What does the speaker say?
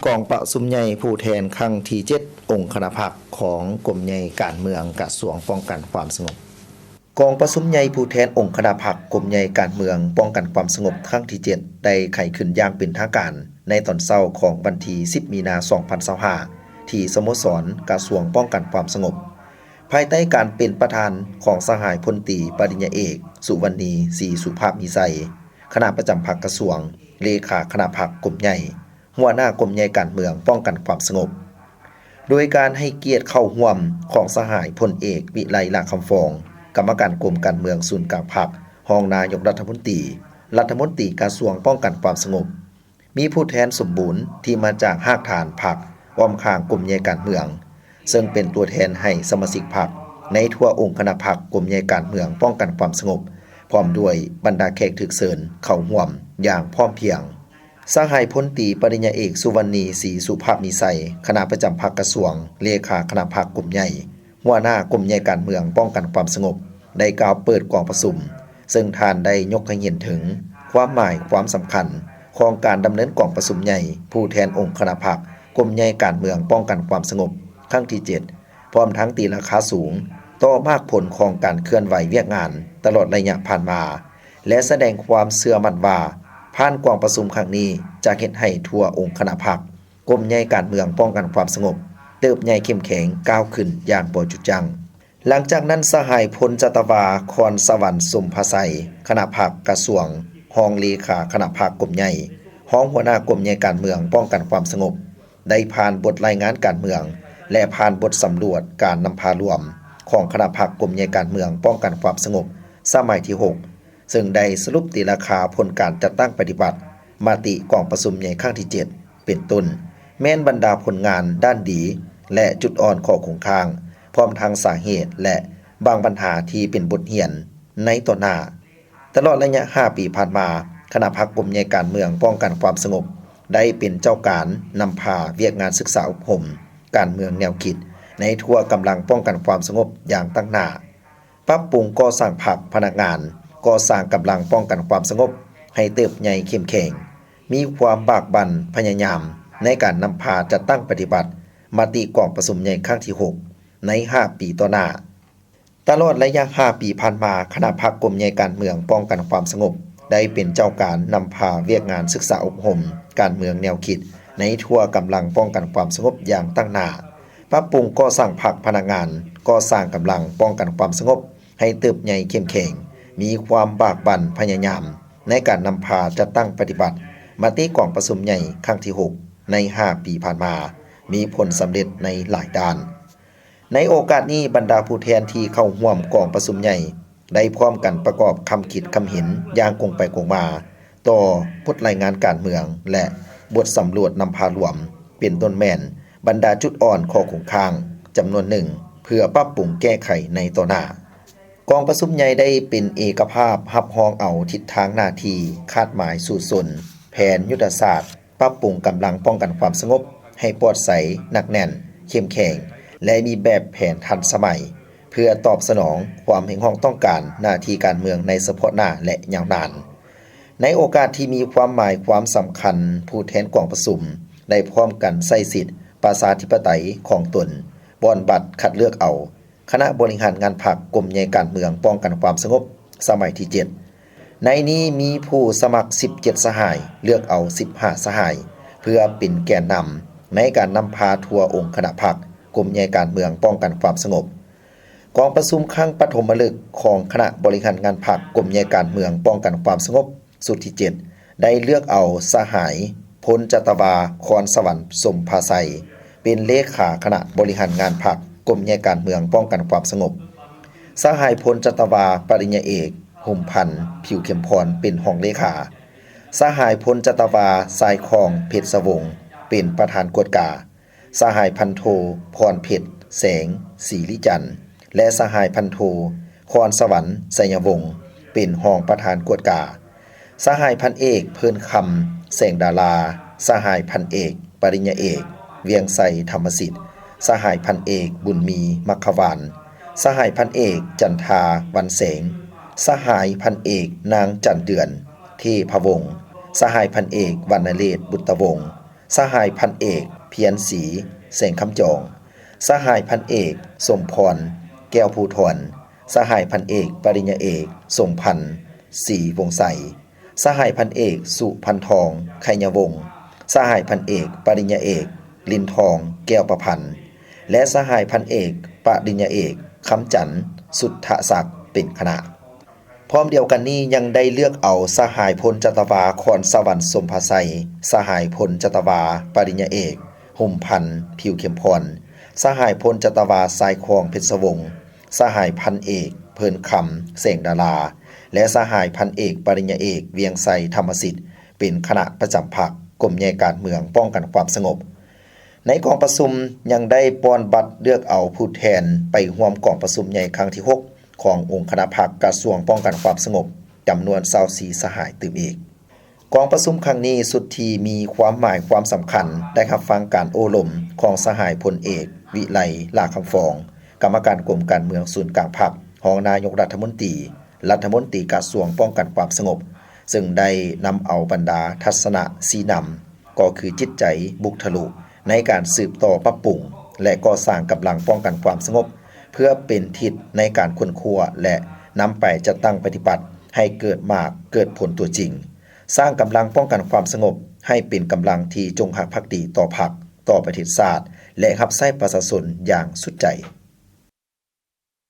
กองประชุมใหญ่ผู้แทนครั้งที่7องค์คณะพรรคของกรมใหญ่การเมืองกระทรวงป้องกันความสงบกองประชุมใหญ่ผู้แทนองค์คณะพรรคกรมใหญ่การเมืองป้องกันความสงบครั้งที่7ได้ไขขึ้นอย่างเป็นทางการในตอนเช้าของวันที่10มีนาคม2025ที่สโมสรกระทรวงป้องกันความสงบภายใต้การเป็นประธานของสหายพลตรีปริญญาเอกสุวรรณีศรีสุภาพมีไสคณะประจำพรรคกระทรวงเลขาคณะพรรคกรมใหญ่หัวหน้ากรมใหญ่การเมืองป้องกันความสงบโดยการให้เกียรติเข้าร่วมของสหายพลเอกวิไลลาคำฟองกรรมการกรมการเมืองศูนย์กลางพรรครองนายกรัฐมนตรีกระทรวงป้องกันความสงบมีผู้แทนสมบูรณ์ที่มาจากภาคฐานพรรคอ้อมข้างกรมใหญ่การเมืองซึ่งเป็นตัวแทนให้สมาชิกพรรคในทั่วองค์คณะพรรคกรมใหญ่การเมืองป้องกันความสงบพร้อมด้วยบรรดาแขกถูกเชิญเข้าร่วมอย่างพร้อมเพรียงสหายพลตรีปริญญาเอกสุวรรณีศรีสุภาพมีไสคณะประจำพรรคกระทรวงเลขาคณะพรรคกรมใหญ่หัวหน้ากรมใหญ่การเมืองป้องกันความสงบได้กล่าวเปิดกองประชุมซึ่งท่านได้ยกให้เห็นถึงความหมายความสำคัญของการดำเนินกองประชุมใหญ่ผู้แทนองค์คณะพรรคกรมใหญ่การเมืองป้องกันความสงบครั้งที่7พร้อมทั้งตีราคาสูงต่อมากผลของการเคลื่อนไหวเวียกงานตลอดระยะผ่านมาและแสดงความเชื่อมั่นว่าผ่านกองประชุมครั้งนี้จะเฮ็ดให้ทั่วองค์คณะพรรคกรมใหญ่การเมืองป้องกันความสงบเติบใหญ่เข้มแข็งก้าวขึ้นอย่างบ่หยุดยั้งหลังจากนั้นสหายพลจัตวาคอนสวรรค์สมภาไสคณะพรรคกระทรวงรองเลขาคณะพรรคกรมใหญ่รองหัวหน้ากรมใหญ่การเมืองป้องกันความสงบได้ผ่านบทรายงานการเมืองและผ่านบทสำรวจการนำพารวมของคณะพรรคกรมใหญ่การเมืองป้องกันความสงบสมัยที่6ซึ่งได้สรุปตีราคาผลการจัดตั้งปฏิบัติมติกองประชุมใหญ่ครั้งที่7เป็นต้นแม้นบรรดาผลงานด้านดีและจุดอ่อนข้อคงค้างพร้อมทางสาเหตุและบางปัญหาที่เป็นบทเรียนในต่อหน้าตลอดระยะ5ปีผ่านมาคณะพรรคกรมใหญ่การเมืองป้องกันความสงบได้เป็นเจ้าการนำพาเวียกงานศึกษาอบรมการเมืองแนวคิดในทั่วกำลังป้องกันความสงบอย่างตั้งหน้าปรับปรุงก่อสร้างพรรคพนักงานก่อสร้างกำลังป้องกันความสงบให้เติบใหญ่เข้มแข็งมีความบากบั่นพยายามในการนำพาจัดตั้งปฏิบัติมติกองประชุมใหญ่ครั้งที่6ใน5ปีต่อหน้าตลอดระยะ5ปีผ่านมาคณะพรรคกรมใหญ่การเมืองป้องกันความสงบได้เป็นเจ้าการนำพาเวียกงานศึกษาอบรมการเมืองแนวคิดในทั่วกำลังป้องกันความสงบอย่างตั้งหน้าปรับปรุงก่อสร้างพรรคพนักงานก่อสร้างกำลังป้องกันความสงบให้เติบใหญ่เข้มแข็งมีความบากบั่นพยายามในการนำพาจัดตั้งปฏิบัติมติกองประชุมใหญ่ครั้งที่6ใน5ปีผ่านมามีผลสำเร็จในหลายด้านในโอกาสนี้บรรดาผู้แทนที่เข้าร่วมกองประชุมใหญ่ได้พร้อมกันประกอบคำคิดคำเห็นอย่างคงไปคงมาต่อบทรายงานการเมืองและบทสำรวจนำพารวมเป็นต้นแม่นบรรดาจุดอ่อนข้อคงค้างจำนวนหนึ่งเพื่อปรับปรุงแก้ไขในต่อหน้ากองประชุมใหญ่ได้เป็นเอกภาพรับรองเอาทิศทางหน้าที่คาดหมายสู่สนแผนยุทธศาสตร์ปรับปรุงกำลังป้องกันความสงบให้ปลอดใสหนักแน่นเข้มแข็งและมีแบบแผนทันสมัยเพื่อตอบสนองความเห็นของต้องการหน้าที่การเมืองในเฉพาะหน้าและยาวนานในโอกาสที่มีความหมายความสำคัญผู้แทนกองประชุมได้พร้อมกันใช้สิทธิประชาธิปไตยของตนบอนบัตรคัดเลือกเอาคณะบริหารงานพรรคกรมใหญ่การเมืองป้องกันความสงบสมัยที่7ในนี้มีผู้สมัคร17สหายเลือกเอา15สหายเพื่อเป็นแกนนำในการนำพาทั่วองค์คณะพรรคกรมใหญ่การเมืองป้องกันความสงบกองประชุมครั้งปฐมฤกษ์ของคณะบริหารงานพรรคกรมใหญ่การเมืองป้องกันความสงบสุดที่7ได้เลือกเอาสหายพลจัตวาคอนสวรรค์สมภาไสเป็นเลขาคณะบริหารงานพรรคกรมใหญ่การเมืองป้องกันความสงบสหายพลจัตวาปริญญาเอกหุ่มพันธ์ผิวเข้มพรเป็นรองเลขาสหายพลจัตวาสายคองเพชรสวงศ์เป็นประธานกวดกาสหายพันโทพรเพชรแสงศรีลิจันทร์และสหายพันโทคอนสวรรค์ไสยวงศ์เป็นรองประธานกวดกาสหายพันเอกเพิ่นคำแสงดาราสหายพันเอกปริญญาเอกเวียงไสธรรมสิทธิ์สหายพันเอกบุญมีมัคควานสหายพันเอกจันทาวันแสงสหายพันเอกนางจันเดือนเทพวงศ์สหายพันเอกวรรณเรศบุตรวงศ์ สหายพันเอกเพียรศรีแสงคำจองสหายพันเอกสมพรแก้วภูทรสหายพันเอกปริญญาเอกสมพันธ์ศรีวงไสสหายพันเอกสุพันทองไขยวงศ์สหายพันเอกปริญญาเอกลินทองแก้วประพันธ์และสหายพันเอกปริญญาเอกคำจันทร์สุทธศักดิ์เป็นคณะพร้อมเดียวกันนี้ยังได้เลือกเอาสหายพลจัตวาคอนสวรรค์สมภาไสสหายพลจัตวาปริญญาเอกห่มพันธ์ผิวเข้มพรสหายพลจัตวาสายคองเพชรวงศ์สหายพันเอกเพิ่นคำแสงดาราและสหายพันเอกปริญญาเอกเวียงไสธรรมสิทธิ์เป็นคณะประจำพรรคกรมใหญ่การเมืองป้องกันความสงบในกองประชุมยังได้ป้อนบัตรเลือกเอาผู้แทนไปร่วมกองประชุมใหญ่ครั้งที่6ขององค์คณะพรรคกระทรวงป้องกันความสงบจำนวน24สหายตื่มอีกกองประชุมครั้งนี้สุดที่มีความหมายความสำคัญได้รับฟังการโอลมของสหายพลเอกวิไลลาคำฟองกรรมการกรมการเมืองศูนย์กลางพรรครองนายกรัฐมนตรีกระทรวงป้องกันความสงบซึ่งได้นำเอาบรรดาทัศนะสีนำก็คือจิตใจบุกทะลุในการสืบต่อปรับปรุงและก่อสร้างกำลังป้องกันความสงบเพื่อเป็นทิศในการค้นคว้าและนำไปจัดตั้งปฏิบัติให้เกิดมากเกิดผลตัวจริงสร้างกำลังป้องกันความสงบให้เป็นกำลังที่จงรักภักดีต่อพรรคต่อประเทศชาติและรับใช้ประชาชนอย่างสุดใจ